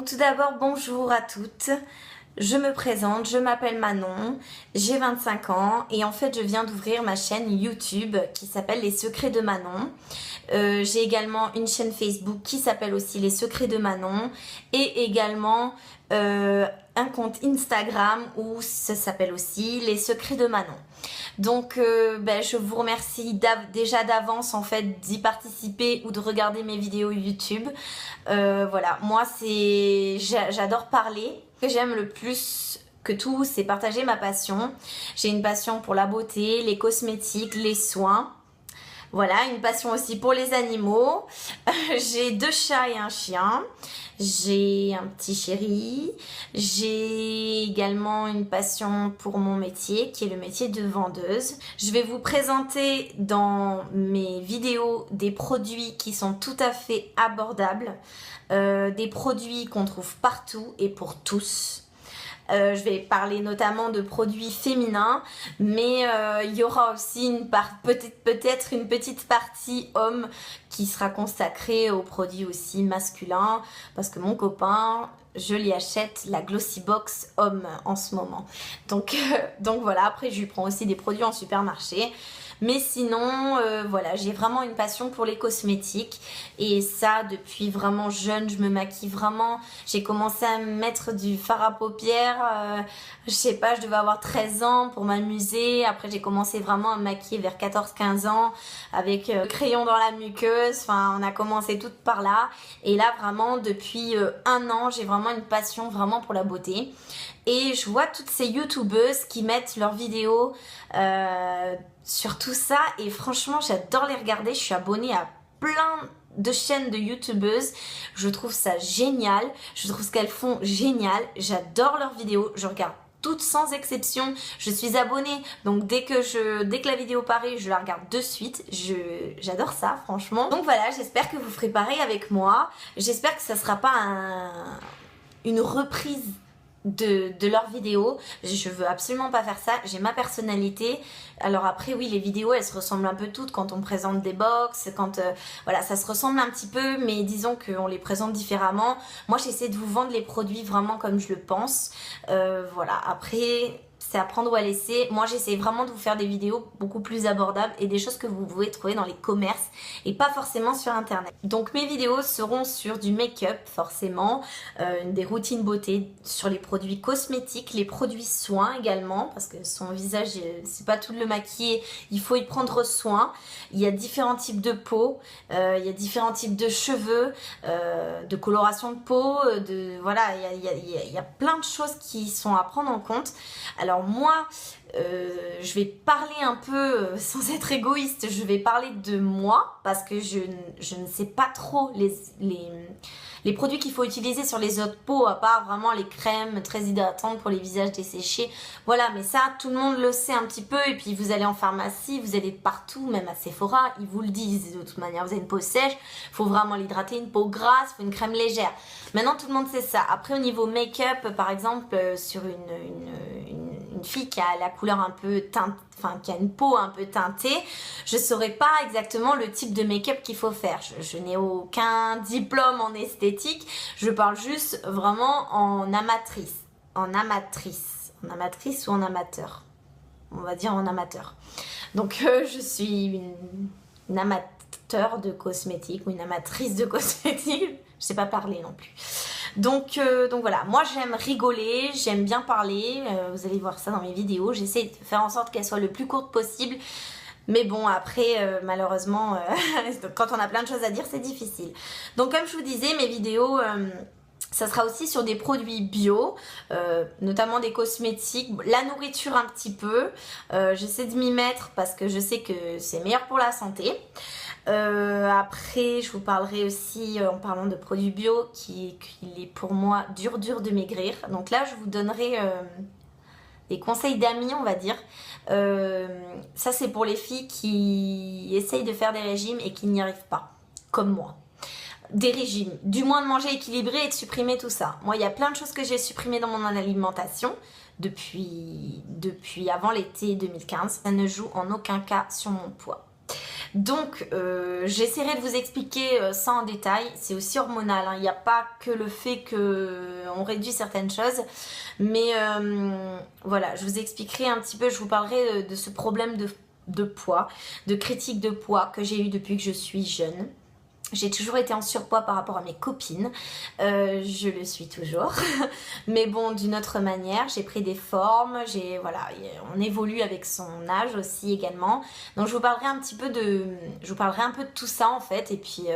tout d'abord, bonjour à toutes. Je me présente, je m'appelle Manon, j'ai 25 ans et en fait je viens d'ouvrir ma chaîne YouTube qui s'appelle Les Secrets de Manon. J'ai également une chaîne Facebook qui s'appelle aussi Les Secrets de Manon et également un compte Instagram où ça s'appelle aussi Les Secrets de Manon. Donc je vous remercie déjà d'avance en fait d'y participer ou de regarder mes vidéos YouTube. Voilà, moi j'adore parler. Ce que j'aime le plus que tout, c'est partager ma passion. J'ai une passion pour la beauté, les cosmétiques, les soins. Voilà, une passion aussi pour les animaux. J'ai 2 chats et un chien. J'ai un petit chéri. J'ai également une passion pour mon métier, qui est le métier de vendeuse. Je vais vous présenter dans mes vidéos des produits qui sont tout à fait abordables. Des produits qu'on trouve partout et pour tous. Je vais parler notamment de produits féminins, mais il y aura aussi peut-être une petite partie homme qui sera consacrée aux produits aussi masculins, parce que mon copain, je lui achète la Glossy Box homme en ce moment. Donc voilà, après je lui prends aussi des produits en supermarché. Mais sinon, voilà, j'ai vraiment une passion pour les cosmétiques et ça, depuis vraiment jeune, je me maquille vraiment. J'ai commencé à mettre du fard à paupières, je sais pas, je devais avoir 13 ans pour m'amuser. Après, j'ai commencé vraiment à me maquiller vers 14-15 ans avec le crayon dans la muqueuse. Enfin, on a commencé toutes par là. Et là, vraiment, depuis 1 an, j'ai vraiment une passion vraiment pour la beauté. Et je vois toutes ces youtubeuses qui mettent leurs vidéos sur tout ça et franchement j'adore les regarder. Je suis abonnée à plein de chaînes de youtubeuses, je trouve ça génial, je trouve ce qu'elles font génial, j'adore leurs vidéos, je regarde toutes sans exception, je suis abonnée donc dès que la vidéo paraît je la regarde de suite, j'adore ça franchement. Donc voilà, j'espère que vous ferez pareil avec moi, j'espère que ça sera pas une reprise de leurs vidéos. Je veux absolument pas faire ça, j'ai ma personnalité. Alors après oui, les vidéos elles se ressemblent un peu toutes quand on présente des box, quand voilà, ça se ressemble un petit peu, mais disons qu'on les présente différemment. Moi j'essaie de vous vendre les produits vraiment comme je le pense. Voilà, après c'est à prendre ou à laisser. Moi j'essaie vraiment de vous faire des vidéos beaucoup plus abordables et des choses que vous pouvez trouver dans les commerces et pas forcément sur internet. Donc mes vidéos seront sur du make-up forcément, des routines beauté, sur les produits cosmétiques, les produits soins également, parce que son visage c'est pas tout le maquiller, il faut y prendre soin. Il y a différents types de peau, il y a différents types de cheveux, de coloration de peau, voilà, il y a plein de choses qui sont à prendre en compte. Alors moi, je vais parler un peu, sans être égoïste, je vais parler de moi parce que je ne sais pas trop les produits qu'il faut utiliser sur les autres peaux, à part vraiment les crèmes très hydratantes pour les visages desséchés. Voilà, mais ça, tout le monde le sait un petit peu. Et puis vous allez en pharmacie, vous allez partout, même à Sephora, ils vous le disent de toute manière. Vous avez une peau sèche, il faut vraiment l'hydrater, une peau grasse, il faut une crème légère. Maintenant, tout le monde sait ça. Après, au niveau make-up, par exemple, sur une fille qui a la couleur un peu teintée, enfin qui a une peau un peu teintée, je saurais pas exactement le type de make-up qu'il faut faire. Je n'ai aucun diplôme en esthétique, je parle juste vraiment en amatrice. En amatrice ou en amateur. On va dire en amateur. Donc je suis une amateur de cosmétiques ou une amatrice de cosmétiques. Je sais pas parler non plus. Donc voilà, moi j'aime rigoler, j'aime bien parler, vous allez voir ça dans mes vidéos, j'essaie de faire en sorte qu'elles soient le plus courtes possible, mais bon après malheureusement quand on a plein de choses à dire c'est difficile. Donc comme je vous disais, mes vidéos ça sera aussi sur des produits bio, notamment des cosmétiques, la nourriture un petit peu, j'essaie de m'y mettre parce que je sais que c'est meilleur pour la santé. Après je vous parlerai aussi en parlant de produits bio qu'il est pour moi dur de maigrir, donc là je vous donnerai des conseils d'amis on va dire. Ça c'est pour les filles qui essayent de faire des régimes et qui n'y arrivent pas, comme moi. Des régimes, du moins de manger équilibré et de supprimer tout ça. Moi il y a plein de choses que j'ai supprimées dans mon alimentation depuis avant l'été 2015, ça ne joue en aucun cas sur mon poids. Donc j'essaierai de vous expliquer ça en détail. C'est aussi hormonal, hein. Il n'y a pas que le fait qu'on réduit certaines choses. Mais voilà, je vous expliquerai un petit peu, je vous parlerai de ce problème de poids, de critique de poids que j'ai eu depuis que je suis jeune. J'ai toujours été en surpoids par rapport à mes copines, je le suis toujours, mais bon, d'une autre manière, j'ai pris des formes, voilà, on évolue avec son âge aussi également, donc je vous parlerai un peu de tout ça en fait, et puis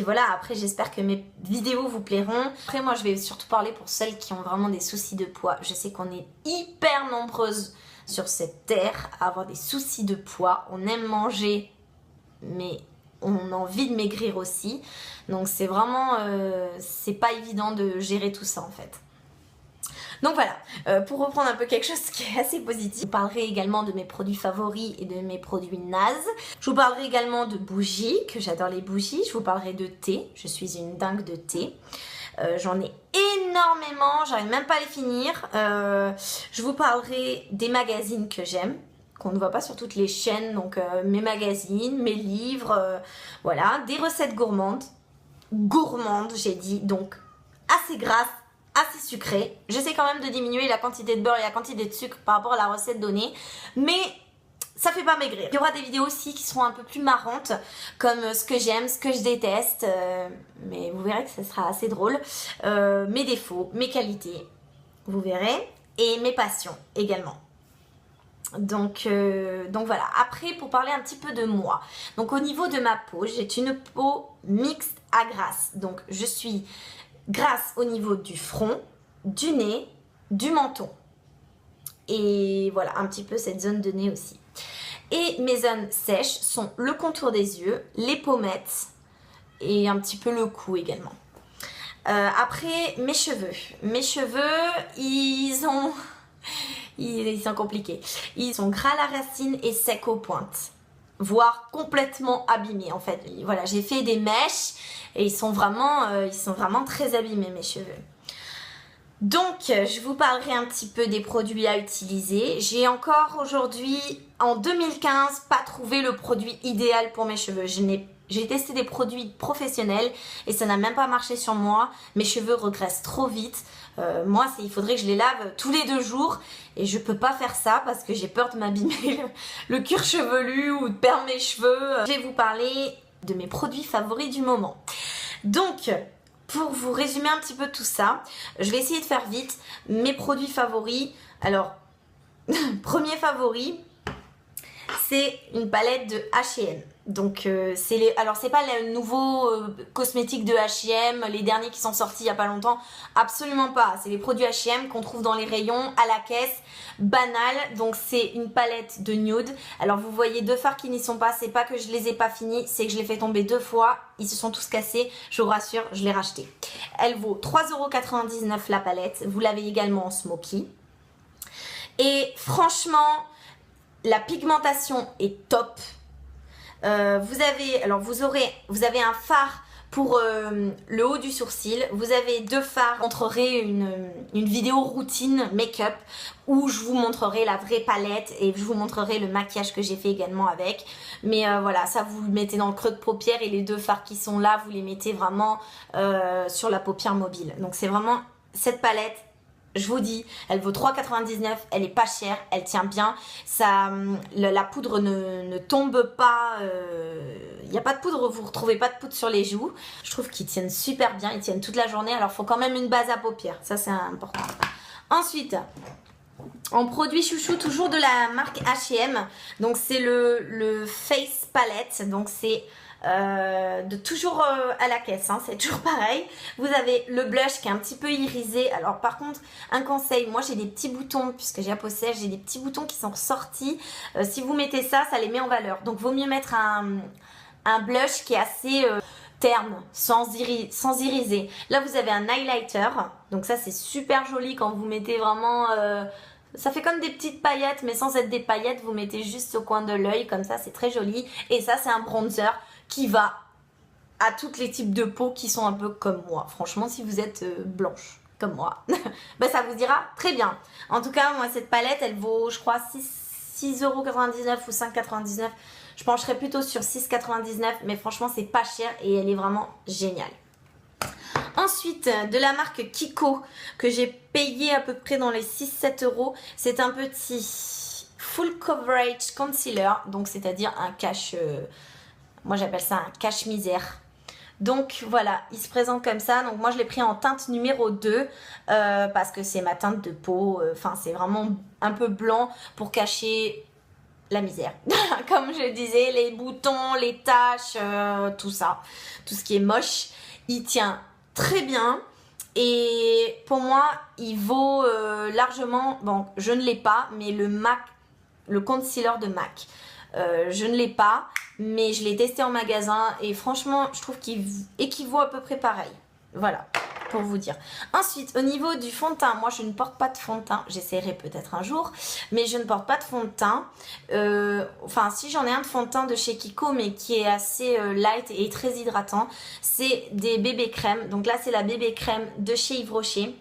voilà, après j'espère que mes vidéos vous plairont. Après moi je vais surtout parler pour celles qui ont vraiment des soucis de poids. Je sais qu'on est hyper nombreuses sur cette terre à avoir des soucis de poids, on aime manger, mais on a envie de maigrir aussi, donc c'est vraiment c'est pas évident de gérer tout ça en fait. Donc voilà, pour reprendre un peu quelque chose qui est assez positif, je vous parlerai également de mes produits favoris et de mes produits nazes. Je vous parlerai également de bougies, que j'adore les bougies. Je vous parlerai de thé, je suis une dingue de thé. J'en ai énormément, j'arrive même pas à les finir. Je vous parlerai des magazines que j'aime, qu'on ne voit pas sur toutes les chaînes, donc mes magazines, mes livres, voilà, des recettes gourmandes, j'ai dit, donc assez grasses, assez sucrées. J'essaie quand même de diminuer la quantité de beurre et la quantité de sucre par rapport à la recette donnée, mais ça fait pas maigrir. Il y aura des vidéos aussi qui seront un peu plus marrantes, comme ce que j'aime, ce que je déteste, mais vous verrez que ça sera assez drôle, mes défauts, mes qualités, vous verrez, et mes passions également. Donc voilà, après pour parler un petit peu de moi, donc au niveau de ma peau, j'ai une peau mixte à grasse, donc je suis grasse au niveau du front, du nez, du menton, et voilà un petit peu cette zone de nez aussi. Et mes zones sèches sont le contour des yeux, les pommettes et un petit peu le cou également. Après mes cheveux, ils sont compliqués. Ils sont gras à la racine et secs aux pointes, voire complètement abîmés en fait. Voilà, j'ai fait des mèches et ils sont vraiment très abîmés mes cheveux. Donc je vous parlerai un petit peu des produits à utiliser. J'ai encore aujourd'hui, en 2015, pas trouvé le produit idéal pour mes cheveux. J'ai testé des produits professionnels et ça n'a même pas marché sur moi. Mes cheveux regressent trop vite. Moi, il faudrait que je les lave tous les 2 jours et je peux pas faire ça parce que j'ai peur de m'abîmer le cuir chevelu ou de perdre mes cheveux. Je vais vous parler de mes produits favoris du moment. Donc, pour vous résumer un petit peu tout ça, je vais essayer de faire vite. Mes produits favoris, alors, premier favori, c'est une palette de H&M. Donc c'est pas le nouveau cosmétique de H&M, les derniers qui sont sortis il y a pas longtemps, absolument pas. C'est les produits H&M qu'on trouve dans les rayons, à la caisse, banal. Donc c'est une palette de nude. Alors vous voyez 2 fards qui n'y sont pas, c'est pas que je les ai pas finis, c'est que je les fais tomber 2 fois, ils se sont tous cassés, je vous rassure, je l'ai racheté. Elle vaut 3,99 € la palette, vous l'avez également en smoky. Et franchement, la pigmentation est top. Vous avez un fard pour le haut du sourcil. Vous avez 2 fards. Je vous montrerai une vidéo routine make-up où je vous montrerai la vraie palette et je vous montrerai le maquillage que j'ai fait également avec. Mais voilà, ça vous le mettez dans le creux de paupière et les 2 fards qui sont là, vous les mettez vraiment sur la paupière mobile. Donc c'est vraiment cette palette. Je vous dis, elle vaut 3,99 €, elle est pas chère, elle tient bien. Ça, la poudre ne tombe pas, il n'y a pas de poudre, vous ne retrouvez pas de poudre sur les joues. Je trouve qu'ils tiennent super bien, ils tiennent toute la journée. Alors il faut quand même une base à paupières, ça c'est important. Ensuite, en produit chouchou, toujours de la marque H&M, donc c'est le Face Palette, donc c'est toujours à la caisse, hein, c'est toujours pareil. Vous avez le blush qui est un petit peu irisé. Alors par contre, un conseil, moi j'ai des petits boutons, puisque j'ai la peau sèche, j'ai des petits boutons qui sont ressortis. Si vous mettez ça, ça les met en valeur. Donc vaut mieux mettre un blush qui est assez terne, sans iriser. Là vous avez un highlighter, donc ça c'est super joli quand vous mettez vraiment... ça fait comme des petites paillettes, mais sans être des paillettes, vous mettez juste au coin de l'œil, comme ça c'est très joli. Et ça c'est un bronzer qui va à tous les types de peau qui sont un peu comme moi. Franchement, si vous êtes blanche comme moi, ben ça vous ira très bien. En tout cas, moi cette palette, elle vaut je crois 6,99€ ou 5,99€. Je pencherais plutôt sur 6,99€, mais franchement c'est pas cher et elle est vraiment géniale. Ensuite, de la marque Kiko, que j'ai payé à peu près dans les 6-7€, c'est un petit full coverage concealer, donc c'est-à-dire un cache, moi j'appelle ça un cache misère. Donc voilà, il se présente comme ça. Donc moi je l'ai pris en teinte numéro 2 parce que c'est ma teinte de peau. Enfin c'est vraiment un peu blanc pour cacher la misère. Comme je disais, les boutons, les taches, tout ça. Tout ce qui est moche. Il tient très bien. Et pour moi, il vaut largement... Bon, je ne l'ai pas, mais le MAC, le concealer de MAC. Je ne l'ai pas, mais je l'ai testé en magasin et franchement, je trouve qu'il équivaut à peu près pareil. Voilà, pour vous dire. Ensuite, au niveau du fond de teint, moi je ne porte pas de fond de teint. J'essaierai peut-être un jour, mais je ne porte pas de fond de teint. Enfin, si j'en ai un de fond de teint de chez Kiko, mais qui est assez light et très hydratant, c'est des bébés crèmes. Donc là, c'est la bébé crème de chez Yves Rocher,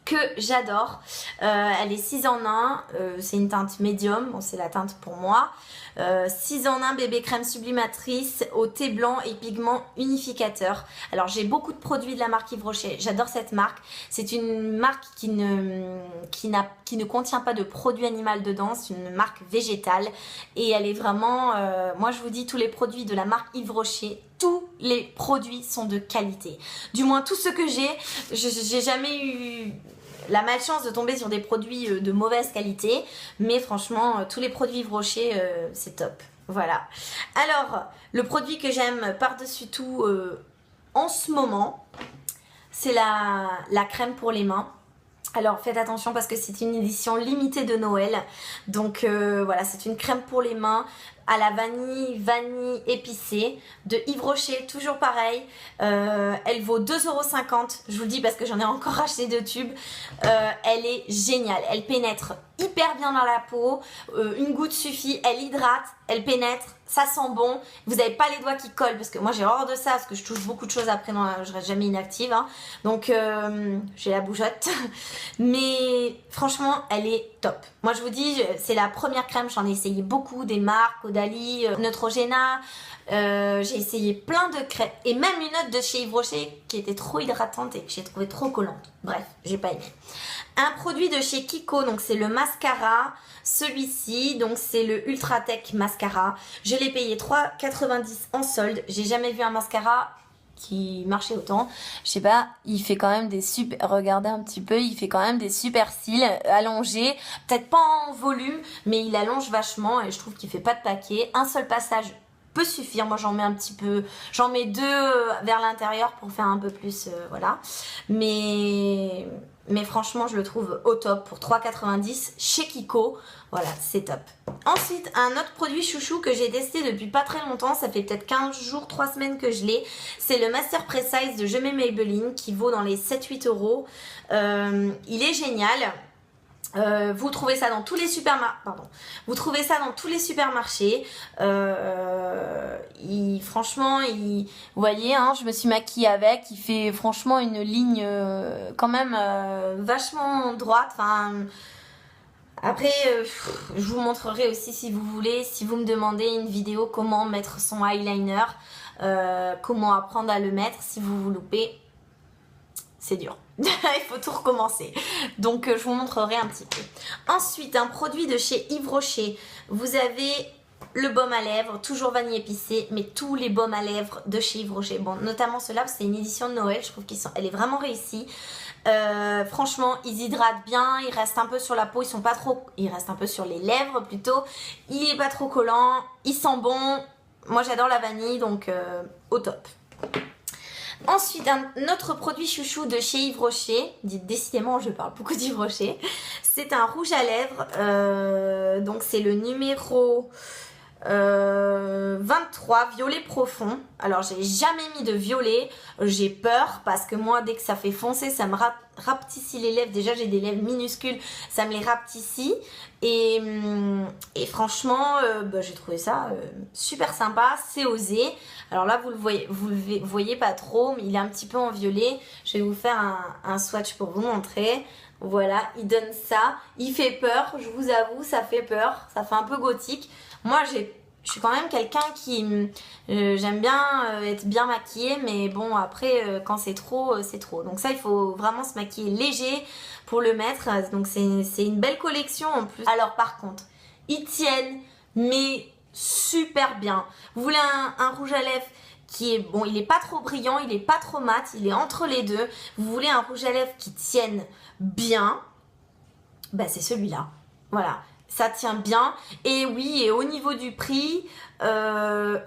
que j'adore. Elle est 6 en 1, c'est une teinte médium, bon, c'est la teinte pour moi. 6 en 1 bébé crème sublimatrice au thé blanc et pigment unificateur. Alors j'ai beaucoup de produits de la marque Yves Rocher, j'adore cette marque. C'est une marque qui ne contient pas de produits animaux dedans, c'est une marque végétale et elle est vraiment, moi je vous dis, tous les produits de la marque Yves Rocher, tous les produits sont de qualité. Du moins tous ceux que j'ai jamais eu la malchance de tomber sur des produits de mauvaise qualité, mais franchement tous les produits Yves Rocher c'est top. Voilà. Alors le produit que j'aime par-dessus tout en ce moment, c'est la crème pour les mains. Alors faites attention parce que c'est une édition limitée de Noël. Donc voilà, c'est une crème pour les mains à la vanille épicée de Yves Rocher, toujours pareil. Elle vaut 2,50€. Je vous le dis parce que j'en ai encore acheté 2 tubes. Elle est géniale. Elle pénètre hyper bien dans la peau. Une goutte suffit. Elle hydrate, elle pénètre. Ça sent bon. Vous n'avez pas les doigts qui collent parce que moi j'ai horreur de ça parce que je touche beaucoup de choses après. Je reste jamais inactive. Hein. Donc j'ai la bougeotte. Mais franchement, elle est top. Moi je vous dis, c'est la première crème. J'en ai essayé beaucoup, des marques, Caudalie, Neutrogena. J'ai essayé plein de crèmes et même une autre de chez Yves Rocher qui était trop hydratante et que j'ai trouvé trop collante. Bref, j'ai pas aimé. Un produit de chez Kiko, donc c'est le mascara. Celui-ci, donc c'est le Ultra Tech Mascara. Je l'ai payé 3,90€ en solde. J'ai jamais vu un mascara qui marchait autant. Je sais pas, il fait quand même des super... Regardez un petit peu, il fait quand même des super cils allongés. Peut-être pas en volume, mais il allonge vachement et je trouve qu'il fait pas de paquet. Un seul passage peut suffire. Moi j'en mets un petit peu, j'en mets 2 vers l'intérieur pour faire un peu plus, voilà. Mais franchement je le trouve au top pour 3,90€ chez Kiko. Voilà, c'est top. Ensuite, un autre produit chouchou que j'ai testé depuis pas très longtemps, ça fait peut-être 15 jours, 3 semaines que je l'ai. C'est le Master Precise de Je mets Maybelline qui vaut dans les 7-8€. Il est génial. Vous trouvez ça dans tous les supermarchés. Vous trouvez ça dans tous les supermarchés. Franchement, vous voyez, hein, je me suis maquillée avec. Il fait franchement une ligne quand même vachement droite. Enfin, après, je vous montrerai aussi si vous voulez, si vous me demandez une vidéo comment mettre son eyeliner, comment apprendre à le mettre. Si vous vous loupez, c'est dur. Il faut tout recommencer. Donc je vous montrerai un petit peu. Ensuite, un produit de chez Yves Rocher. Vous avez le baume à lèvres, toujours vanille épicée, mais tous les baumes à lèvres de chez Yves Rocher. Bon, notamment ceux-là, c'est une édition de Noël. Je trouve qu'elle est vraiment réussie. Franchement, ils hydratent bien. Ils restent un peu sur la peau. Ils restent un peu sur les lèvres plutôt. Il est pas trop collant. Il sent bon. Moi, j'adore la vanille, donc au top. Ensuite, un autre produit chouchou de chez Yves Rocher, décidément je parle beaucoup d'Yves Rocher, c'est un rouge à lèvres, donc c'est le numéro 23, violet profond. Alors j'ai jamais mis de violet, j'ai peur parce que moi dès que ça fait foncer ça me rapetissit les lèvres. Déjà j'ai des lèvres minuscules, ça me les rapetissit et franchement j'ai trouvé ça super sympa, c'est osé. Alors là vous le voyez pas trop, mais il est un petit peu en violet. Je vais vous faire un swatch pour vous montrer. Voilà, il donne ça. Il fait peur, je vous avoue, ça fait peur. Ça fait un peu gothique. Moi, je suis quand même quelqu'un qui... j'aime bien être bien maquillée, mais bon, après, quand c'est trop, c'est trop. Donc ça, il faut vraiment se maquiller léger pour le mettre. Donc c'est une belle collection en plus. Alors par contre, ils tiennent, mais super bien. Vous voulez un rouge à lèvres qui est bon, il est pas trop brillant, il est pas trop mat, il est entre les deux. Vous voulez un rouge à lèvres qui tienne bien, bah c'est celui-là. Voilà, ça tient bien. Et oui, et au niveau du prix, je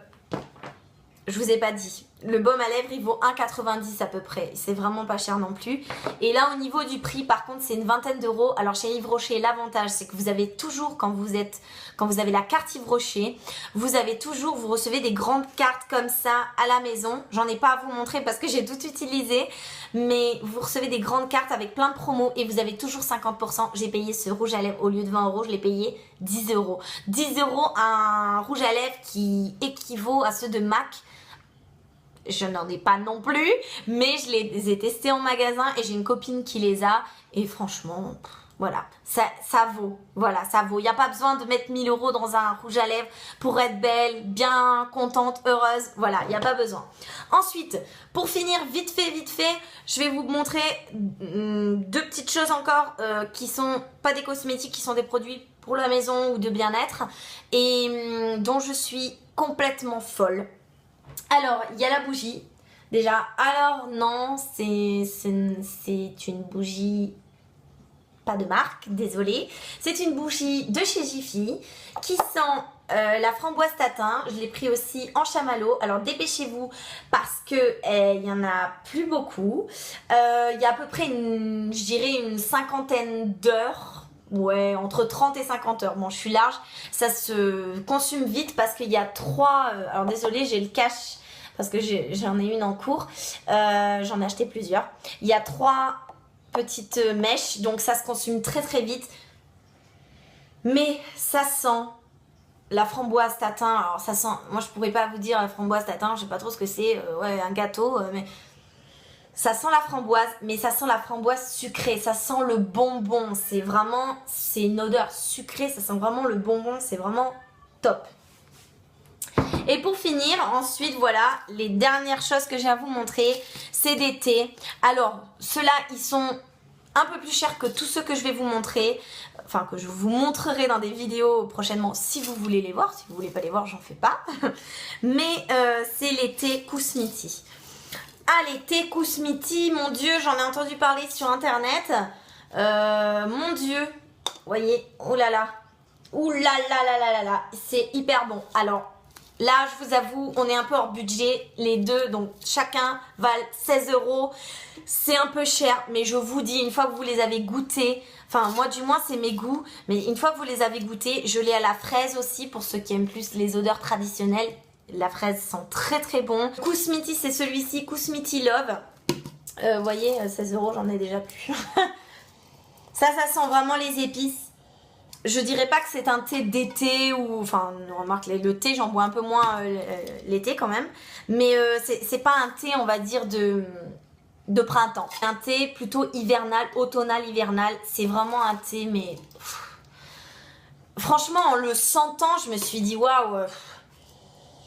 vous ai pas dit. Le baume à lèvres, il vaut 1,90 à peu près. C'est vraiment pas cher non plus. Et là, au niveau du prix, par contre, c'est une vingtaine d'euros. Alors, chez Yves Rocher, l'avantage, c'est que vous avez toujours, quand vous avez la carte Yves Rocher, vous recevez des grandes cartes comme ça à la maison. J'en ai pas à vous montrer parce que j'ai tout utilisé. Mais vous recevez des grandes cartes avec plein de promos et vous avez toujours 50%. J'ai payé ce rouge à lèvres au lieu de 20 euros, je l'ai payé 10 euros. 10 euros, un rouge à lèvres qui équivaut à ceux de MAC. Je n'en ai pas non plus, mais je les ai testés en magasin et j'ai une copine qui les a. Et franchement, voilà, ça vaut. Voilà, ça vaut. Il n'y a pas besoin de mettre 1000 euros dans un rouge à lèvres pour être belle, bien contente, heureuse. Voilà, il n'y a pas besoin. Ensuite, pour finir, vite fait, je vais vous montrer deux petites choses encore qui sont pas des cosmétiques, qui sont des produits pour la maison ou de bien-être et dont je suis complètement folle. Alors, il y a la bougie. Déjà, alors non, c'est une bougie, pas de marque, désolée. C'est une bougie de chez Jiffy qui sent la framboise tatin. Je l'ai pris aussi en chamallow. Alors dépêchez-vous parce que il y en a plus beaucoup. Il y a à peu près je dirais une cinquantaine d'heures. Ouais, entre 30 et 50 heures. Bon, je suis large. Ça se consume vite parce qu'il y a trois... alors désolée, j'ai le cache parce que j'en ai une en cours. J'en ai acheté plusieurs. Il y a 3 petites mèches, donc ça se consume très très vite. Mais ça sent la framboise tatin. Alors ça sent... Moi, je pourrais pas vous dire la framboise tatin. Je sais pas trop ce que c'est. Ouais, un gâteau, mais... Ça sent la framboise, mais ça sent la framboise sucrée, ça sent le bonbon, c'est une odeur sucrée, ça sent vraiment le bonbon, c'est vraiment top. Et pour finir, ensuite, voilà, les dernières choses que j'ai à vous montrer, c'est des thés. Alors, ceux-là, ils sont un peu plus chers que tous ceux que je vais vous montrer, enfin que je vous montrerai dans des vidéos prochainement si vous voulez les voir. Si vous voulez pas les voir, j'en fais pas. Mais c'est les thés Kousmiti. Ah, les thés Kousmiti, mon Dieu, j'en ai entendu parler sur internet. Mon Dieu, vous voyez, oh là là, ouh là là là là là là, c'est hyper bon. Alors là, je vous avoue, on est un peu hors budget, les deux, donc chacun valent 16 euros. C'est un peu cher, mais je vous dis, une fois que vous les avez goûtés, enfin moi du moins c'est mes goûts, mais une fois que vous les avez goûtés, je l'ai à la fraise aussi pour ceux qui aiment plus les odeurs traditionnelles. La fraise sent très très bon. Kousmiti, c'est celui-ci, Kousmiti Love. Vous voyez, 16 euros, j'en ai déjà plus. Ça sent vraiment les épices. Je dirais pas que c'est un thé d'été ou... Enfin, remarque, le thé, j'en bois un peu moins l'été quand même. Mais c'est pas un thé, on va dire, de printemps. Un thé plutôt hivernal, automnal, hivernal. C'est vraiment un thé, mais... Franchement, en le sentant, je me suis dit, waouh,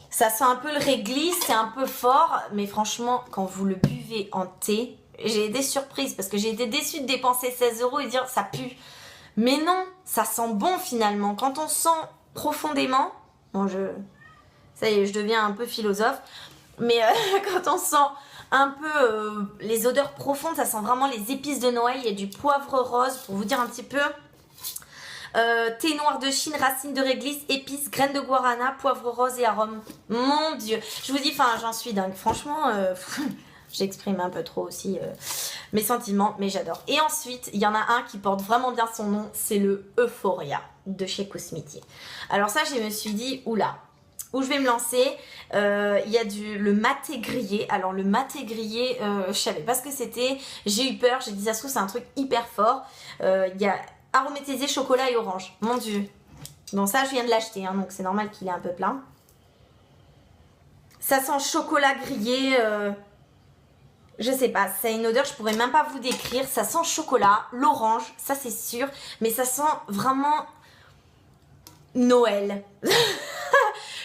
ça sent un peu le réglisse, c'est un peu fort. Mais franchement, quand vous le buvez en thé, j'ai été surprise parce que j'ai été déçue de dépenser 16 euros et dire ça pue. Mais non, ça sent bon finalement. Quand on sent profondément, bon ça y est, je deviens un peu philosophe, mais quand on sent un peu les odeurs profondes, ça sent vraiment les épices de Noël. Il y a du poivre rose, pour vous dire un petit peu. Thé noir de Chine, racines de réglisse, épices, graines de guarana, poivre rose et arôme. Mon Dieu, je vous dis, enfin j'en suis dingue. Franchement, j'exprime un peu trop aussi mes sentiments, mais j'adore. Et ensuite, il y en a un qui porte vraiment bien son nom, c'est le Euphoria de chez Kousmiti. Alors ça, je me suis dit, oula, où je vais me lancer. Il y a le maté grillé. Alors le maté grillé, je savais pas ce que c'était. J'ai eu peur, j'ai dit ça se trouve c'est un truc hyper fort. Il y a aromatisé chocolat et orange. Mon Dieu. Bon ça je viens de l'acheter, hein, donc c'est normal qu'il est un peu plein. Ça sent chocolat grillé. Je sais pas, c'est une odeur, je pourrais même pas vous décrire. Ça sent le chocolat, l'orange, ça c'est sûr. Mais ça sent vraiment Noël.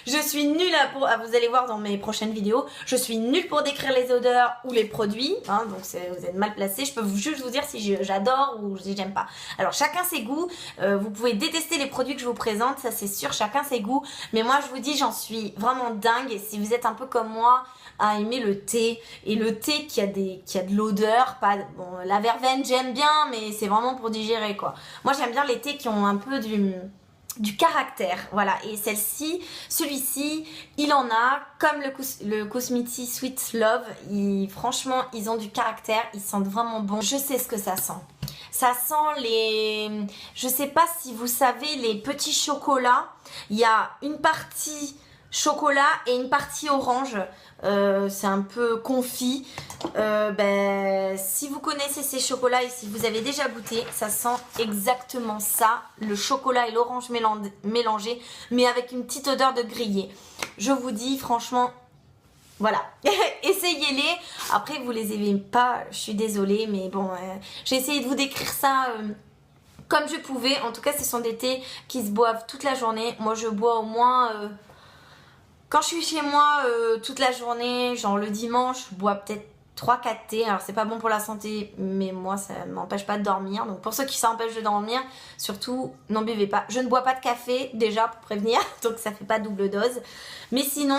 Je suis nulle pour... vous allez voir dans mes prochaines vidéos, je suis nulle pour décrire les odeurs ou les produits, hein, donc vous êtes mal placé. Je peux juste vous dire si j'adore ou si j'aime pas. Alors chacun ses goûts, vous pouvez détester les produits que je vous présente, ça c'est sûr, chacun ses goûts. Mais moi je vous dis, j'en suis vraiment dingue. Et si vous êtes un peu comme moi à aimer le thé, et le thé qui a de l'odeur, pas bon, la verveine j'aime bien, mais c'est vraiment pour digérer quoi. Moi j'aime bien les thés qui ont un peu du caractère, voilà. Et celui-ci, il en a, comme le Cosmiti Sweet Love, franchement, ils ont du caractère, ils sentent vraiment bon. Je sais ce que ça sent. Ça sent je sais pas si vous savez, les petits chocolats. Il y a une partie chocolat et une partie orange. C'est un peu confit. Si vous connaissez ces chocolats et si vous avez déjà goûté, ça sent exactement ça, le chocolat et l'orange mélangés, mais avec une petite odeur de grillé. Je vous dis franchement, voilà, essayez-les. Après vous les aimez pas, je suis désolée, mais bon, j'ai essayé de vous décrire ça comme je pouvais. En tout cas, ce sont des thés qui se boivent toute la journée. Moi je bois au moins... quand je suis chez moi toute la journée, genre le dimanche, je bois peut-être 3-4 thés. Alors c'est pas bon pour la santé, mais moi ça m'empêche pas de dormir. Donc pour ceux qui s'empêchent de dormir, surtout n'en buvez pas. Je ne bois pas de café déjà pour prévenir, donc ça fait pas double dose. Mais sinon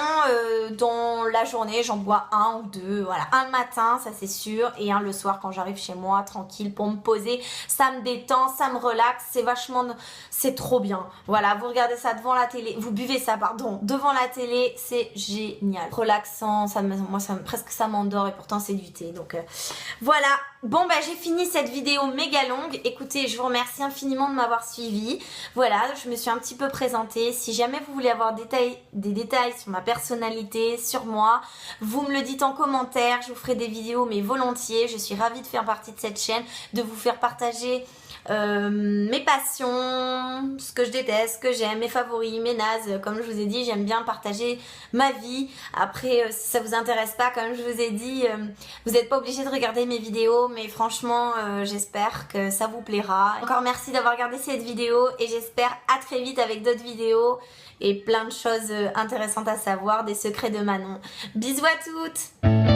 dans la journée j'en bois un ou deux. Voilà, un le matin ça c'est sûr, et un le soir quand j'arrive chez moi tranquille pour me poser. Ça me détend, ça me relaxe, c'est vachement... c'est trop bien. Voilà, vous regardez ça devant la télé, vous buvez ça pardon, devant la télé, c'est génial. Relaxant, moi presque ça m'endort, et pourtant c'est du thé. Donc voilà, bon bah j'ai fini cette vidéo méga longue. Écoutez, je vous remercie infiniment de m'avoir suivi. Voilà, je me suis un petit peu présentée. Si jamais vous voulez avoir des détails sur ma personnalité, sur moi, vous me le dites en commentaire, je vous ferai des vidéos mais volontiers. Je suis ravie de faire partie de cette chaîne, de vous faire partager mes passions, ce que je déteste, ce que j'aime, mes favoris, mes nazes. Comme je vous ai dit, j'aime bien partager ma vie. Après, si ça vous intéresse pas, comme je vous ai dit, vous n'êtes pas obligé de regarder mes vidéos, mais franchement, j'espère que ça vous plaira. Encore merci d'avoir regardé cette vidéo, et j'espère à très vite avec d'autres vidéos et plein de choses intéressantes à savoir, des secrets de Manon. Bisous à toutes!